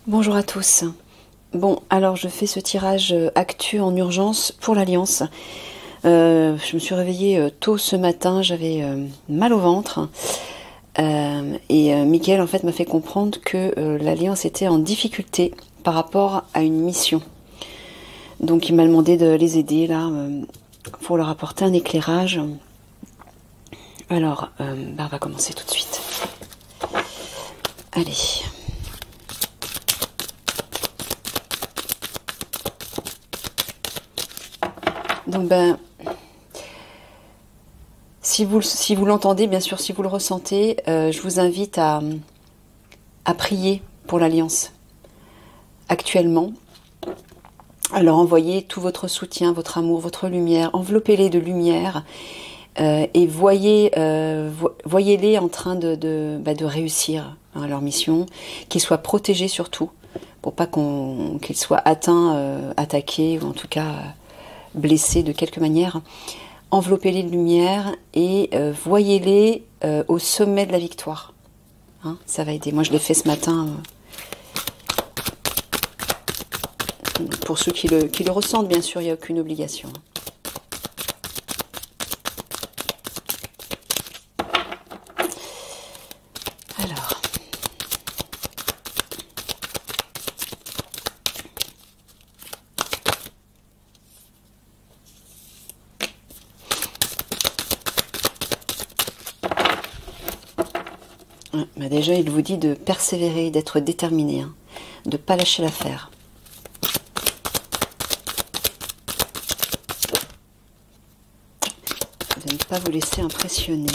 Bonjour à tous. Bon, alors je fais ce tirage actu en urgence pour l'Alliance. Je me suis réveillée tôt ce matin, j'avais mal au ventre. Mickaël en fait m'a fait comprendre que l'Alliance était en difficulté par rapport à une mission. Donc il m'a demandé de les aider là pour leur apporter un éclairage. Alors, on va commencer tout de suite. Allez. Donc si vous l'entendez, bien sûr, si vous le ressentez, je vous invite à prier pour l'Alliance actuellement. Alors envoyez tout votre soutien, votre amour, votre lumière, enveloppez-les de lumière et voyez-les en train de réussir leur mission, qu'ils soient protégés surtout, pour pas qu'ils soient atteints, attaqués ou en tout cas blessés de quelque manière. Enveloppez-les de lumière et voyez-les au sommet de la victoire. Hein, ça va aider. Moi, je l'ai fait ce matin. Pour ceux qui le ressentent, bien sûr, il n'y a aucune obligation. Alors. Déjà, il vous dit de persévérer, d'être déterminé, hein, de ne pas lâcher l'affaire. De ne pas vous laisser impressionner.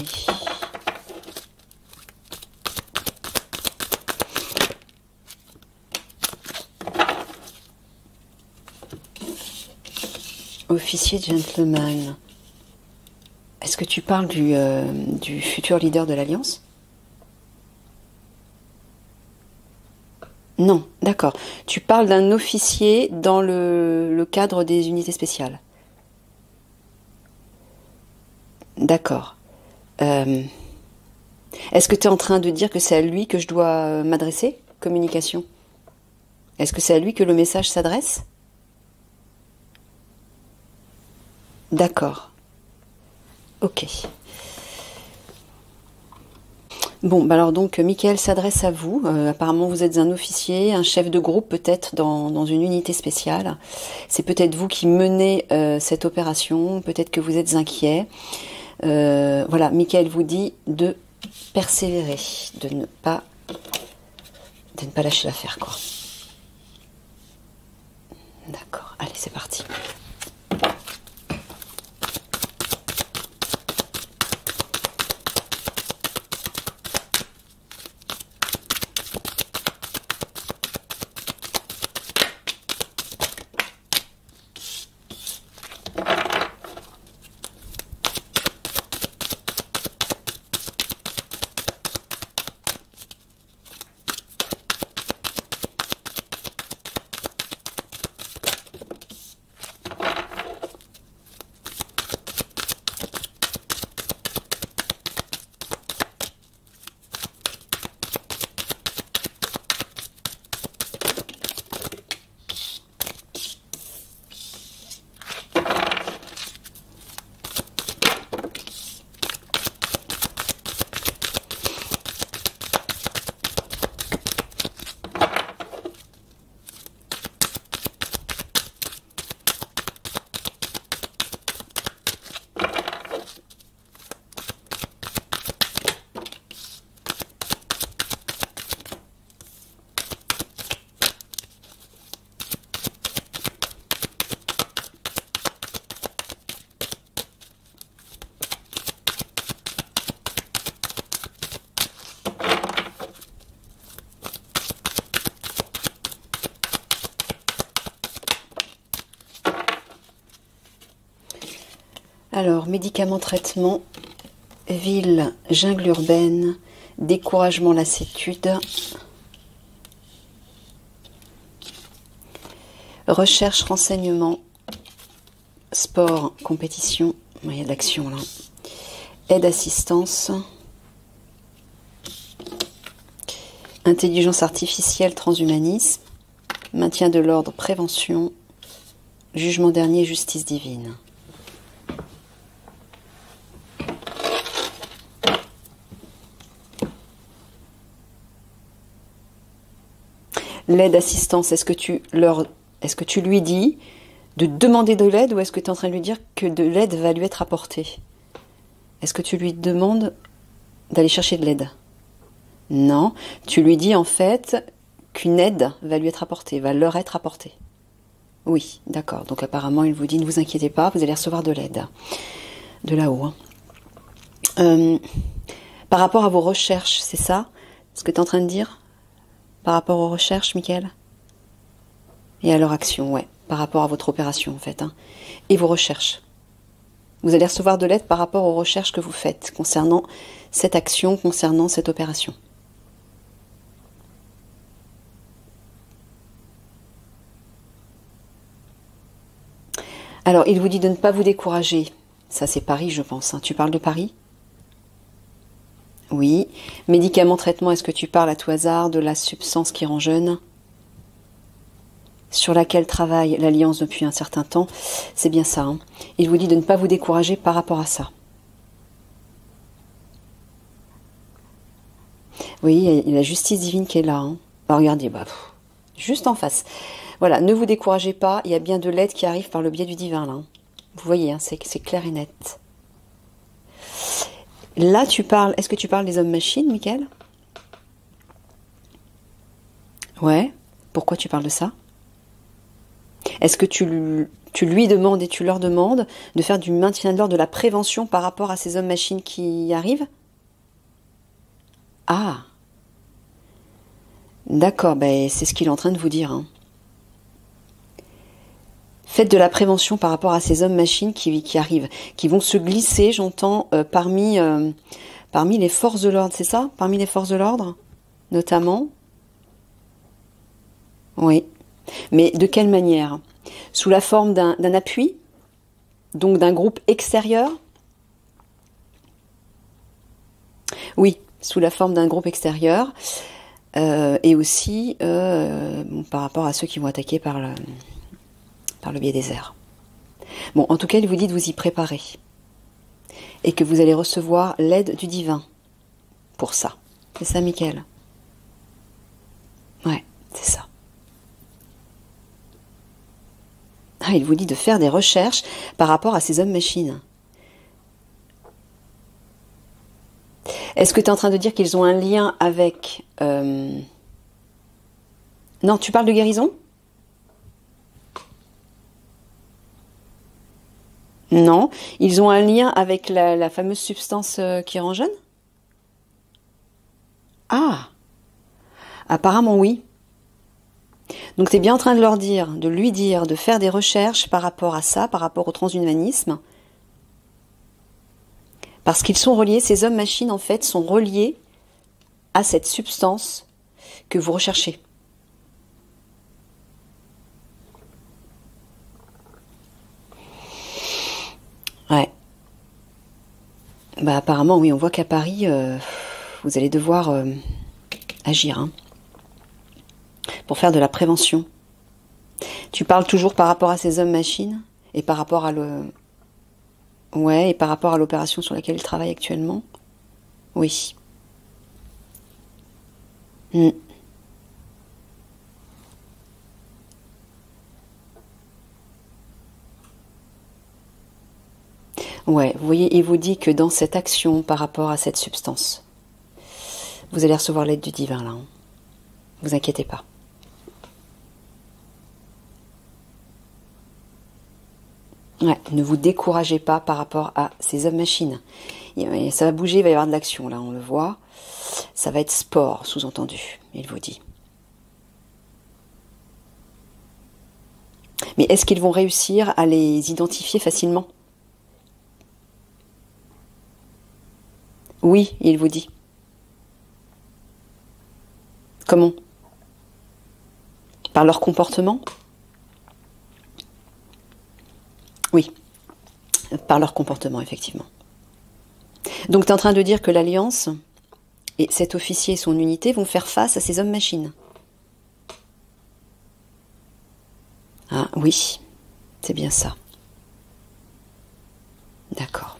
Officier gentleman. Est-ce que tu parles du futur leader de l'Alliance ? Non, d'accord. Tu parles d'un officier dans le cadre des unités spéciales. D'accord. Est-ce que tu es en train de dire que c'est à lui que je dois m'adresser? Communication. Est-ce que c'est à lui que le message s'adresse? D'accord. Ok. Bon, alors donc, Mickaël s'adresse à vous. Apparemment, vous êtes un officier, un chef de groupe peut-être dans une unité spéciale. C'est peut-être vous qui menez cette opération. Peut-être que vous êtes inquiet. Voilà, Mickaël vous dit de persévérer, de ne pas lâcher l'affaire, quoi. D'accord, allez, c'est parti. Alors, médicaments, traitement, ville, jungle urbaine, découragement, lassitude, recherche, renseignement, sport, compétition, il y a de l'action là, aide, assistance, Intelligence artificielle, transhumanisme, maintien de l'ordre, prévention, jugement dernier, justice divine. L'aide, assistance, est-ce que tu lui dis de demander de l'aide ou est-ce que tu es en train de lui dire que de l'aide va lui être apportée? Est-ce que tu lui demandes d'aller chercher de l'aide? Non, tu lui dis en fait qu'une aide va lui être apportée, va leur être apportée. Oui, d'accord. Donc apparemment, il vous dit, ne vous inquiétez pas, vous allez recevoir de l'aide. De là-haut. Par rapport à vos recherches, c'est ça ce que tu es en train de dire? Par rapport aux recherches, Mickaël? Et à leur action, ouais. Par rapport à votre opération, en fait. Hein. Et vos recherches. Vous allez recevoir de l'aide par rapport aux recherches que vous faites concernant cette action, concernant cette opération. Alors, il vous dit de ne pas vous décourager. Ça, c'est Paris, je pense. Hein. Tu parles de Paris? Oui. Médicaments, traitement, est-ce que tu parles à tout hasard de la substance qui rend jeune? Sur laquelle travaille l'Alliance depuis un certain temps? C'est bien ça. Hein. Il vous dit de ne pas vous décourager par rapport à ça. Oui, il y a la justice divine qui est là. Hein. Alors, regardez, juste en face. Voilà, ne vous découragez pas, il y a bien de l'aide qui arrive par le biais du divin, là. Vous voyez, hein, c'est clair et net. Là, est-ce que tu parles des hommes-machines, Mickaël? Ouais, pourquoi tu parles de ça? Est-ce que tu lui demandes et tu leur demandes de faire du maintien de l'ordre, de la prévention par rapport à ces hommes-machines qui arrivent? Ah, d'accord, c'est ce qu'il est en train de vous dire, hein. Faites de la prévention par rapport à ces hommes-machines qui arrivent, qui vont se glisser, j'entends, parmi les forces de l'ordre, c'est ça? Parmi les forces de l'ordre, notamment? Oui. Mais de quelle manière? Sous la forme d'un appui? Donc d'un groupe extérieur? Oui, sous la forme d'un groupe extérieur. Et aussi par rapport à ceux qui vont attaquer par le biais des airs. Bon, en tout cas, il vous dit de vous y préparer. Et que vous allez recevoir l'aide du divin pour ça. C'est ça, Mickaël? Ouais, c'est ça. Ah, il vous dit de faire des recherches par rapport à ces hommes-machines. Est-ce que tu es en train de dire qu'ils ont un lien avec... Non, tu parles de guérison? Non. Ils ont un lien avec la fameuse substance qui rend jeune? Ah! Apparemment oui. Donc tu es bien en train de lui dire, de faire des recherches par rapport à ça, par rapport au transhumanisme. Parce qu'ils sont reliés, ces hommes-machines en fait sont reliés à cette substance que vous recherchez. Ouais. Apparemment, oui, on voit qu'à Paris, vous allez devoir agir hein, pour faire de la prévention. Tu parles toujours par rapport à ces hommes-machines et par rapport à et par rapport à l'opération sur laquelle ils travaillent actuellement. Oui. Ouais, vous voyez, il vous dit que dans cette action par rapport à cette substance, vous allez recevoir l'aide du divin là. Hein. Vous inquiétez pas. Ouais, ne vous découragez pas par rapport à ces hommes-machines. Ça va bouger, il va y avoir de l'action là, on le voit. Ça va être sport, sous-entendu, il vous dit. Mais est-ce qu'ils vont réussir à les identifier facilement? Oui, il vous dit. Comment? Par leur comportement? Oui, par leur comportement, effectivement. Donc tu es en train de dire que l'Alliance Et cet officier et son unité vont faire face à ces hommes-machines. Ah oui, c'est bien ça. D'accord.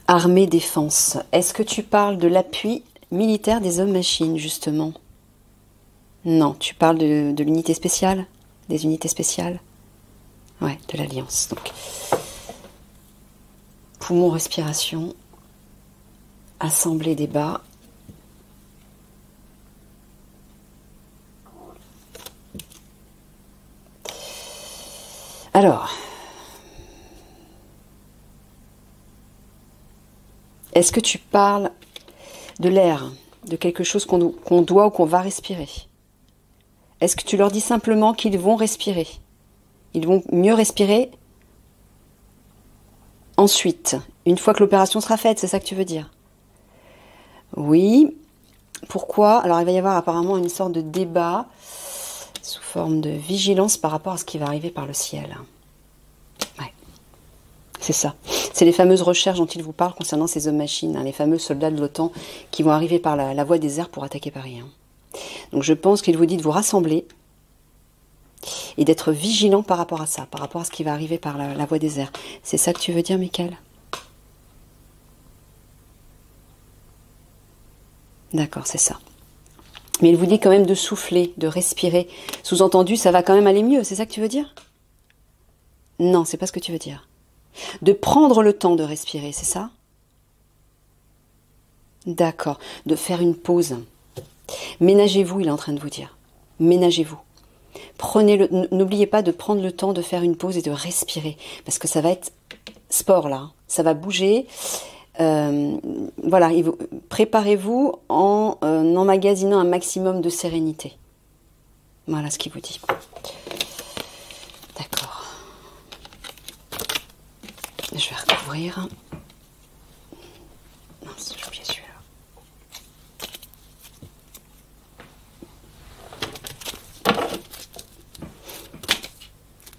Armée défense. Est-ce que tu parles de l'appui militaire des hommes-machines, justement? Non, tu parles de l'unité spéciale? Des unités spéciales? Ouais, de l'Alliance. Donc, poumon, respiration. Assemblée des bas. Alors, est-ce que tu parles de l'air, de quelque chose qu'on doit ou qu'on va respirer? Est-ce que tu leur dis simplement qu'ils vont respirer? Ils vont mieux respirer ensuite, une fois que l'opération sera faite, c'est ça que tu veux dire? Oui. Pourquoi? Alors il va y avoir apparemment une sorte de débat sous forme de vigilance par rapport à ce qui va arriver par le ciel. Ouais, c'est ça. C'est les fameuses recherches dont il vous parle concernant ces hommes-machines, hein, les fameux soldats de l'OTAN qui vont arriver par la voie des airs pour attaquer Paris. Hein. Donc je pense qu'il vous dit de vous rassembler et d'être vigilant par rapport à ça, par rapport à ce qui va arriver par la voie des airs. C'est ça que tu veux dire, Michael? D'accord, c'est ça. Mais il vous dit quand même de souffler, de respirer. Sous-entendu, ça va quand même aller mieux, c'est ça que tu veux dire? Non, c'est pas ce que tu veux dire. De prendre le temps de respirer, c'est ça? D'accord, de faire une pause. Ménagez-vous, il est en train de vous dire. Ménagez-vous. N'oubliez pas de prendre le temps de faire une pause et de respirer. Parce que ça va être sport là. Ça va bouger. Voilà, préparez-vous en emmagasinant un maximum de sérénité. Voilà ce qu'il vous dit. D'accord. Je vais recouvrir. Mince, j'ai oublié celui-là.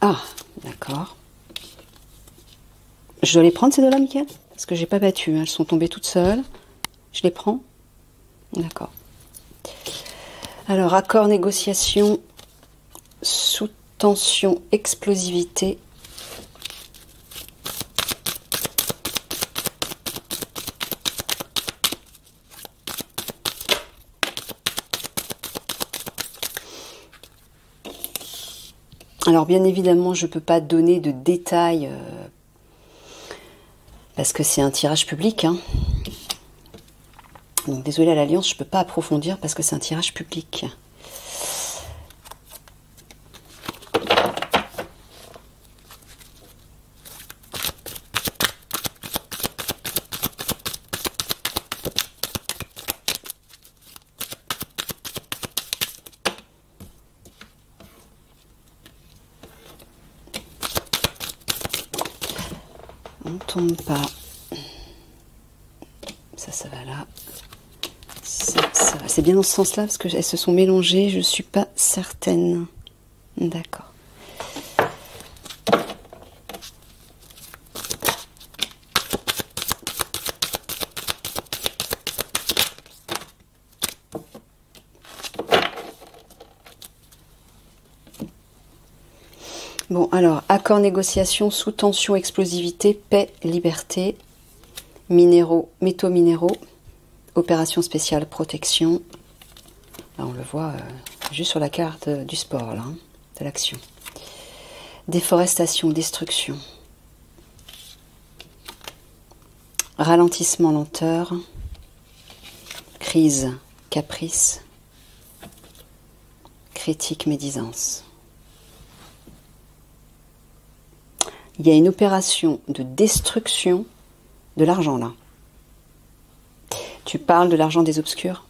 Ah, d'accord. Je dois les prendre ces deux-là, Mickaël? Parce que j'ai pas battu, hein. Elles sont tombées toutes seules. Je les prends? D'accord. Alors, accord, négociation, sous tension, explosivité. Alors, bien évidemment, je ne peux pas donner de détails parce que c'est un tirage public. Hein. Donc, désolé à l'Alliance, je ne peux pas approfondir parce que c'est un tirage public. On ne tombe pas. Ça va là. Ça va. C'est bien dans ce sens-là parce qu'elles se sont mélangées. Je ne suis pas certaine. D'accord. Bon, alors, accord, négociation, sous tension, explosivité, paix, liberté, minéraux, métaux minéraux, opération spéciale, protection. Là, on le voit juste sur la carte du sport, là, hein, de l'action. Déforestation, destruction. Ralentissement, lenteur. Crise, caprice. Critique, médisance. Il y a une opération de destruction de l'argent là. Tu parles de l'argent des obscurs?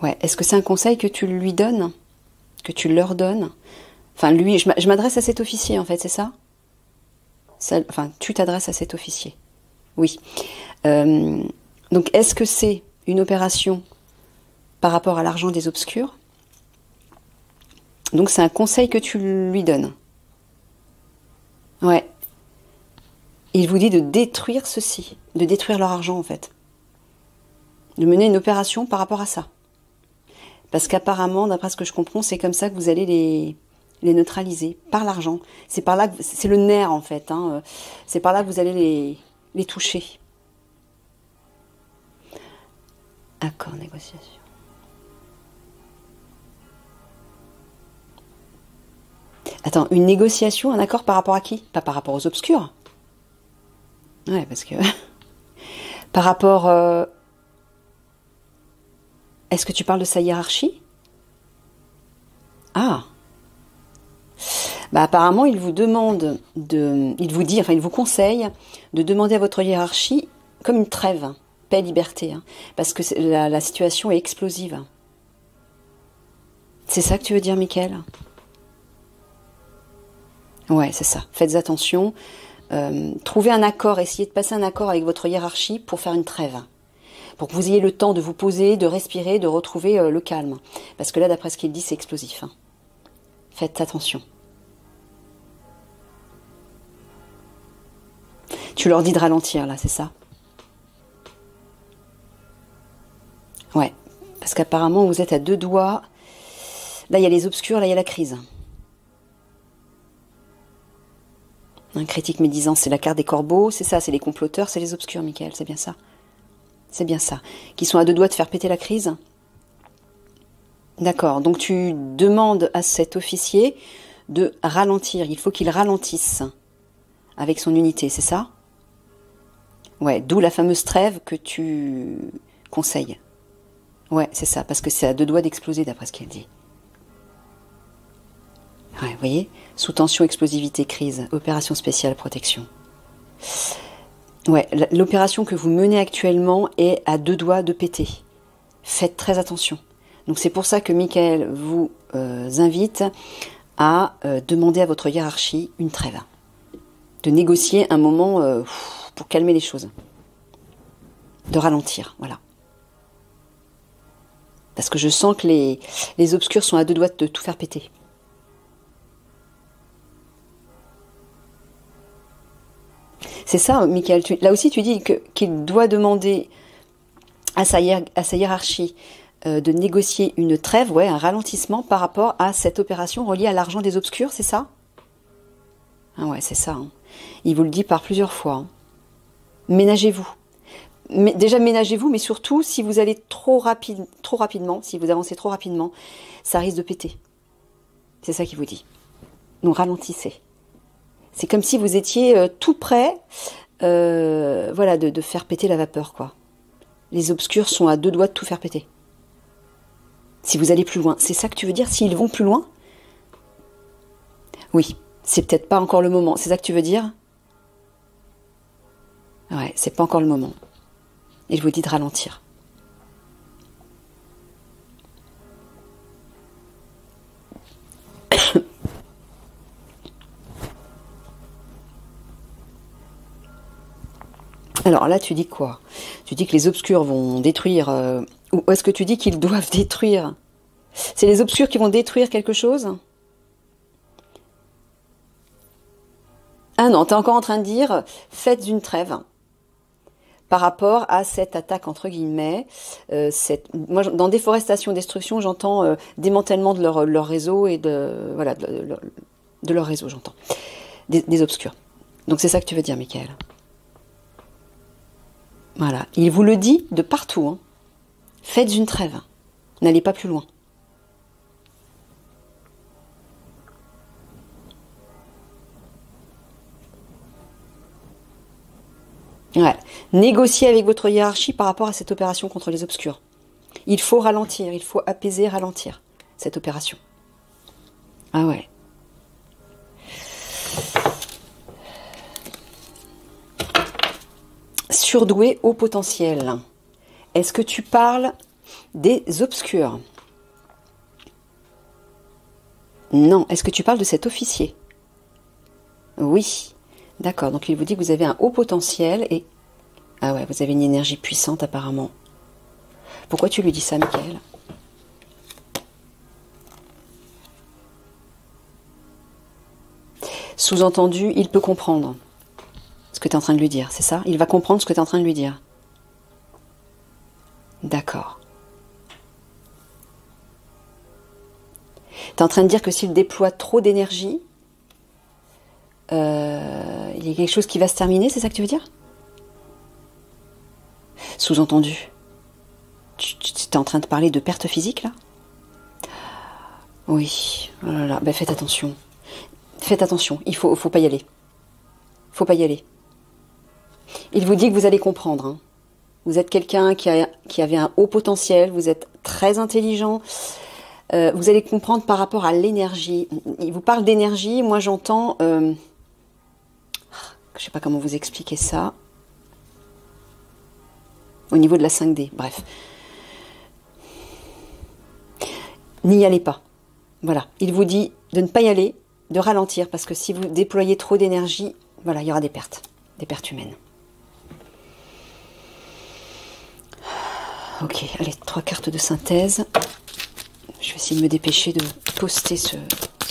Ouais. Est-ce que c'est un conseil que tu lui donnes? Que tu leur donnes? Enfin, lui, je m'adresse à cet officier en fait, c'est ça? Enfin, tu t'adresses à cet officier. Oui. Donc, est-ce que c'est une opération par rapport à l'argent des obscurs? Donc c'est un conseil que tu lui donnes. Ouais. Il vous dit de détruire ceci, de détruire leur argent en fait. De mener une opération par rapport à ça. Parce qu'apparemment, d'après ce que je comprends, c'est comme ça que vous allez les neutraliser, par l'argent. C'est par là que c'est le nerf en fait. Hein. C'est par là que vous allez les toucher. Accord, négociation. Attends, une négociation, un accord par rapport à qui? Pas par rapport aux obscurs. Ouais, parce que... par rapport... Est-ce que tu parles de sa hiérarchie? Ah. Bah apparemment, il vous demande de... Il vous dit, enfin, il vous conseille de demander à votre hiérarchie comme une trêve, paix, liberté. Hein, parce que la situation est explosive. C'est ça que tu veux dire, Michael? Ouais, c'est ça. Faites attention. Trouvez un accord, essayez de passer un accord avec votre hiérarchie pour faire une trêve. Pour que vous ayez le temps de vous poser, de respirer, de retrouver le calme. Parce que là, d'après ce qu'il dit, c'est explosif. Hein. Faites attention. Tu leur dis de ralentir, là, c'est ça? Ouais. Parce qu'apparemment, vous êtes à 2 doigts. Là, il y a les obscurs, là, il y a la crise. Un critique médisant, c'est la carte des corbeaux, c'est ça, c'est les comploteurs, c'est les obscurs, Michael, c'est bien ça. C'est bien ça. Qui sont à 2 doigts de faire péter la crise. D'accord, donc tu demandes à cet officier de ralentir. Il faut qu'il ralentisse avec son unité, c'est ça? Ouais, d'où la fameuse trêve que tu conseilles. Ouais, c'est ça, parce que c'est à 2 doigts d'exploser d'après ce qu'elle dit. Ouais, vous voyez? Sous tension, explosivité, crise, opération spéciale, protection. Ouais, l'opération que vous menez actuellement est à 2 doigts de péter. Faites très attention. Donc c'est pour ça que Michael vous invite à demander à votre hiérarchie une trêve. De négocier un moment pour calmer les choses. De ralentir, voilà. Parce que je sens que les obscurs sont à 2 doigts de tout faire péter. C'est ça, Michael. Là aussi, tu dis qu'il doit demander à sa hiérarchie de négocier une trêve, ouais, un ralentissement par rapport à cette opération reliée à l'argent des obscurs, c'est ça? Ah ouais, c'est ça. Hein. Il vous le dit par plusieurs fois. Hein. Ménagez-vous. Déjà, ménagez-vous, mais surtout, si vous allez trop rapidement, si vous avancez trop rapidement, ça risque de péter. C'est ça qu'il vous dit. Donc, ralentissez. C'est comme si vous étiez tout près voilà, de faire péter la vapeur, quoi. Les obscurs sont à 2 doigts de tout faire péter. Si vous allez plus loin. C'est ça que tu veux dire, s'ils vont plus loin? Oui, c'est peut-être pas encore le moment. C'est ça que tu veux dire? Ouais, c'est pas encore le moment. Il vous dit de ralentir. Alors là, tu dis quoi? Tu dis que les obscurs vont détruire... ou est-ce que tu dis qu'ils doivent détruire? C'est les obscurs qui vont détruire quelque chose? Ah non, tu es encore en train de dire, faites une trêve par rapport à cette attaque, entre guillemets. Moi, dans déforestation, destruction, j'entends démantèlement de leur réseau et de leur réseau, j'entends. Des obscurs. Donc c'est ça que tu veux dire, Michael. Voilà. Il vous le dit de partout. Hein. Faites une trêve. N'allez pas plus loin. Ouais. Négociez avec votre hiérarchie par rapport à cette opération contre les obscurs. Il faut ralentir, il faut apaiser, ralentir cette opération. Ah ouais. Surdoué au potentiel. Est-ce que tu parles des obscurs? Non. Est-ce que tu parles de cet officier? Oui. D'accord. Donc il vous dit que vous avez un haut potentiel et... Ah ouais, vous avez une énergie puissante apparemment. Pourquoi tu lui dis ça, Michael? Sous-entendu, il peut comprendre ce que tu es en train de lui dire, c'est ça? Il va comprendre ce que tu es en train de lui dire. D'accord. Tu es en train de dire que s'il déploie trop d'énergie, il y a quelque chose qui va se terminer, c'est ça que tu veux dire? Sous-entendu, tu es en train de parler de perte physique, là? Oui, oh là là, ben faites attention. Faites attention, il faut pas y aller. Faut pas y aller. Il vous dit que vous allez comprendre, hein. Vous êtes quelqu'un qui avait un haut potentiel, vous êtes très intelligent, vous allez comprendre par rapport à l'énergie. Il vous parle d'énergie, moi j'entends... je sais pas comment vous expliquer ça. Au niveau de la 5D, bref. N'y allez pas. Voilà, il vous dit de ne pas y aller, de ralentir, parce que si vous déployez trop d'énergie, voilà, il y aura des pertes humaines. Ok, allez, 3 cartes de synthèse. Je vais essayer de me dépêcher de poster ce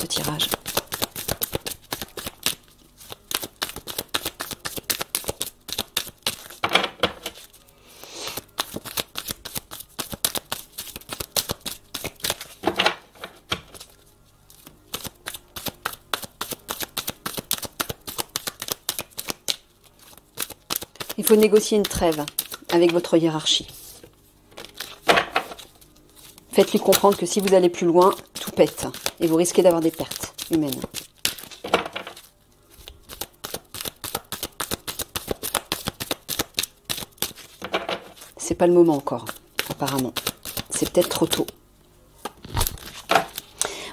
tirage. Il faut négocier une trêve avec votre hiérarchie. Faites-lui comprendre que si vous allez plus loin, tout pète et vous risquez d'avoir des pertes humaines. C'est pas le moment encore, apparemment. C'est peut-être trop tôt.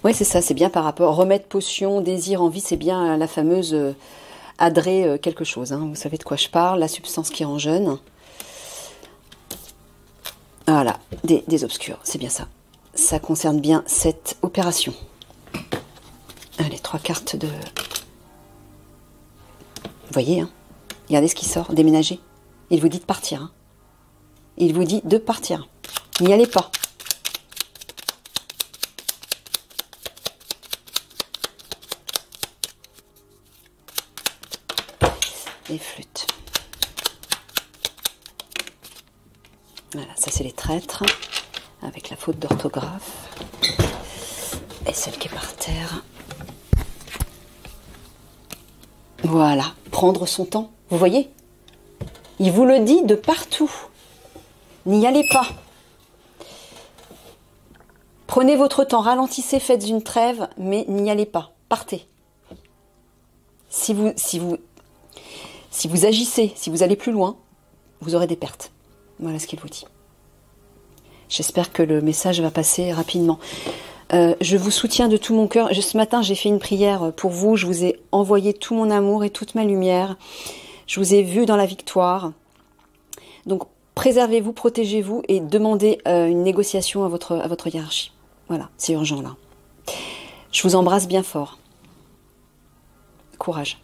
Oui, c'est ça, c'est bien par rapport. Remède, potion, désir, envie, c'est bien la fameuse adré quelque chose. Hein. Vous savez de quoi je parle, la substance qui rend jeune. Voilà, des obscurs, c'est bien ça. Ça concerne bien cette opération. Allez, 3 cartes de... Vous voyez, hein, regardez ce qui sort, déménager. Il vous dit de partir. Hein. Il vous dit de partir. N'y allez pas. Les flûtes. Voilà, ça c'est les traîtres, avec la faute d'orthographe. Et celle qui est par terre. Voilà, prendre son temps. Vous voyez? Il vous le dit de partout. N'y allez pas. Prenez votre temps, ralentissez, faites une trêve, mais n'y allez pas. Partez. Si vous agissez, si vous allez plus loin, vous aurez des pertes. Voilà ce qu'il vous dit. J'espère que le message va passer rapidement. Je vous soutiens de tout mon cœur. Ce matin, j'ai fait une prière pour vous. Je vous ai envoyé tout mon amour et toute ma lumière. Je vous ai vu dans la victoire. Donc, préservez-vous, protégez-vous et demandez une négociation à votre hiérarchie. Voilà, c'est urgent là. Je vous embrasse bien fort. Courage.